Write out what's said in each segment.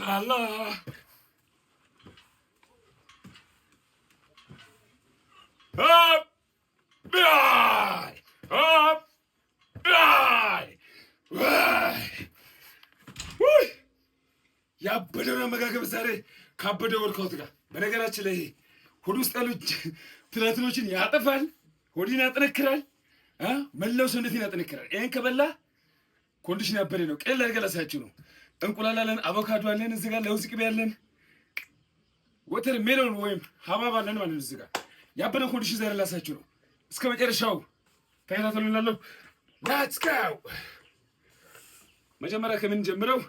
la. Up, die, up, die. ያበደው አመጋገብ ዛሬ ካበደ ወርካውት ጋር በነገራችን ላይ ሆድ ውስጥ ያሉ ትላትሎችን ያጠፋል፣ ሆድን ያጠነክራል፣ መላው ሰውነትን ያጠነክራል። ይሄን ከበላ ኮንዲሽን ያበደ ነው። ቀላል አድርገላሳችሁ ነው። እንቁላል አለን፣ አቮካዶ አለን፣ እዚህ ጋር ለውዝ ቅቤ አለን፣ ወተር ሜሎን ወይም ሀባብ አለን ማለት ነው። እዚህ ጋር ያበደ ኮንዲሽን ዛሬ ላሳችሁ ነው። እስከ መጨረሻው ተከታተሉናለሁ። ሌትስ ጎ። መጀመሪያ ከምን ጀምረው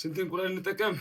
ስንት እንቁላል እንጠቀም?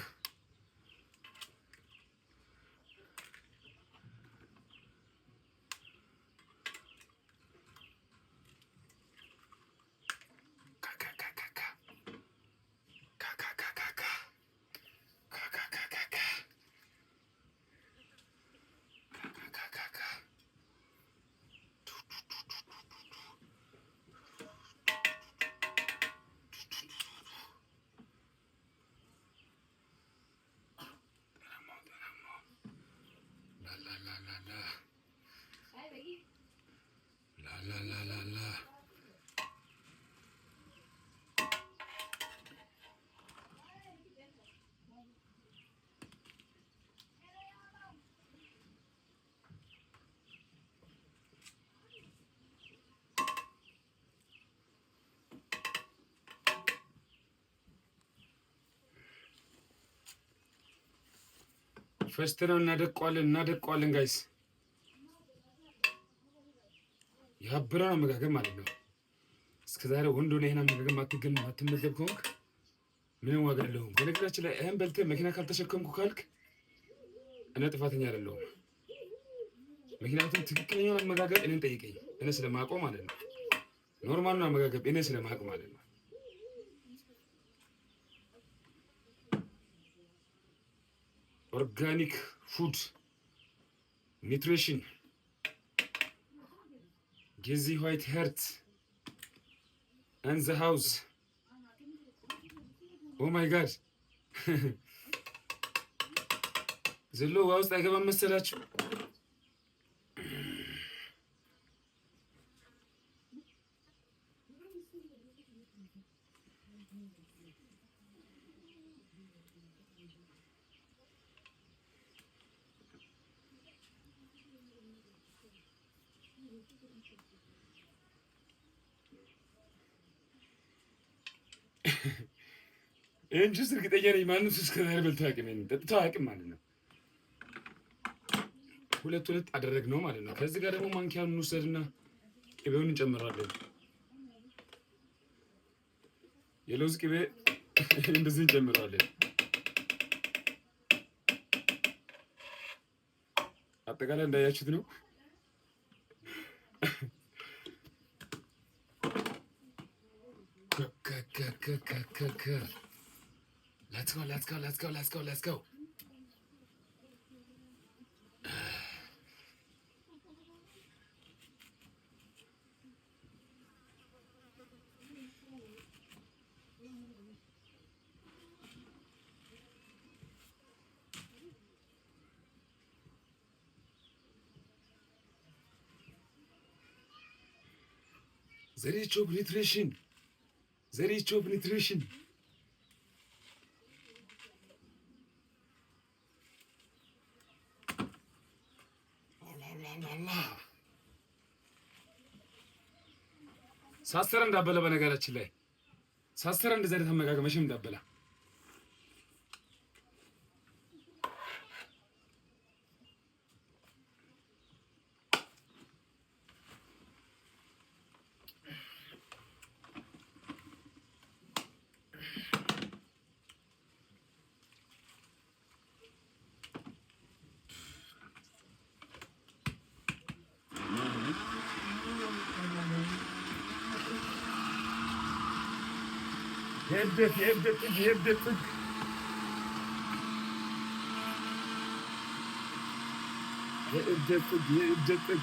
ፈስት ነው። እናደቀዋለን ጋይስ። ያበረ አመጋገብ ማለት ነው። እስከዛሬ ወንድ ሆነህ ይሄን አመጋገብ አትመገብ ከሆንክ ምንም ዋጋ የለውም። በነገራችን ላይ ይሄን በልተህ መኪና ካልተሸከምኩ ካልክ እኔ ጥፋተኛ አይደለሁም። ምክንያቱም ትክክለኛውን አመጋገብ እኔን ጠይቀኝ፣ እኔ ስለማውቀው ማለት ነው። ኖርማሉን አመጋገብ እኔ ስለማውቅ ማለት ነው። ኦርጋኒክ ፉድ ኒውትሪሽን ጊዚ ዋይት ሄርት and the house. Oh my god. ዘሎ ውስጥ አይገባም መሰላችሁ? ይህን ጁስ እርግጠኛ ነኝ ማንም ሱስ ከዛሬ በልቶ አያውቅም። ጠጥቶ አያውቅም ማለት ነው። ሁለት አደረግነው ማለት ነው። ከዚህ ጋር ደግሞ ማንኪያውን እንውሰድና ቅቤውን እንጨምራለን። የለውዝ ቅቤ እንደዚህ እንጨምራለን። አጠቃላይ እንዳያችሁት ነው። Let's go. The rich of nutrition. ሳስተር እንዳበለ በነገራችን ላይ ሳስተር እንደዚህ አይነት አመጋገብ መቼም እንዳበላ የእብደት የእብደት ጥግ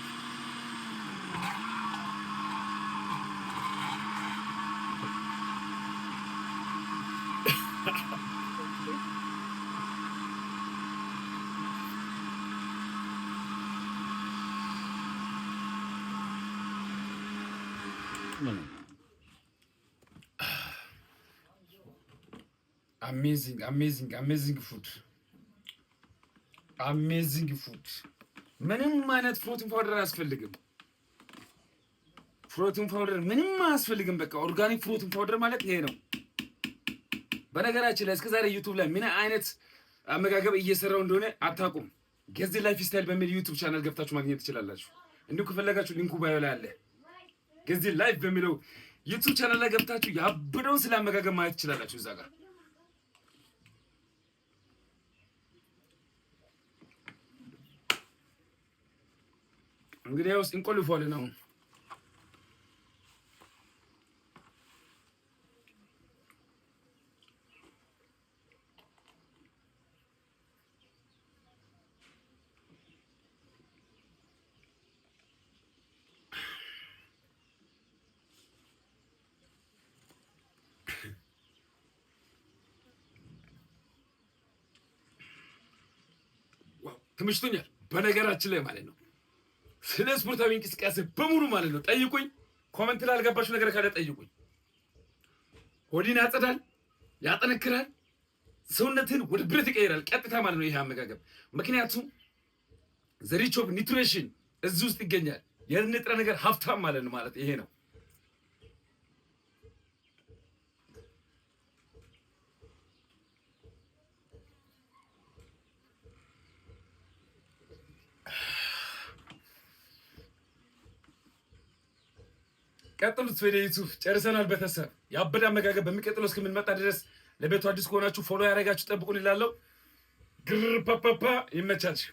አሜዚንግ ፉድ። ምንም አይነት ፕሮቲን ፓውደር አያስፈልግም። ፕሮቲን ፓውደር ምንም አያስፈልግም። በቃ ኦርጋኒክ ፕሮቲን ፓውደር ማለት ይሄ ነው። በነገራችን ላይ እስከዛሬ ዩቱብ ላይ ምን አይነት አመጋገብ እየሰራው እንደሆነ አታውቁም። ገዚ ላይፍ ስታይል በሚል ዩቱብ ቻናል ገብታችሁ ማግኘት ትችላላችሁ። እንዲሁም ከፈለጋችሁ ሊንኩ ባዮ ላይ አለ። ገዚ ላይፍ በሚለው ዩቱብ ቻናል ላይ ገብታችሁ ያበደውን ስለ አመጋገብ ማየት ትችላላችሁ እዛ ጋር። እንግዲህ ያው እንቆልፏለን አሁን ተመችቶኛል። በነገራችን ላይ ማለት ነው ስለ ስፖርታዊ እንቅስቃሴ በሙሉ ማለት ነው ጠይቁኝ። ኮሜንት ላይ አልገባችሁ ነገር ካለ ጠይቁኝ። ሆዲን ያጸዳል፣ ያጠነክራል፣ ሰውነትን ወደ ብረት ይቀይራል ቀጥታ ማለት ነው ይሄ አመጋገብ። ምክንያቱም ዘ ሪች ኦፍ ኒውትሪሽን እዚህ ውስጥ ይገኛል። የንጥረ ነገር ሀብታም ማለት ነው ማለት ይሄ ነው። ቀጥሉት። ወደ ዩቲዩብ ጨርሰናል። ቤተሰብ ያበደ አመጋገብ በሚቀጥለው እስከምንመጣ ድረስ ለቤቱ አዲስ ከሆናችሁ ፎሎ ያደረጋችሁ ጠብቁን ይላለው። ግር ፓፓፓ ይመቻችሁ።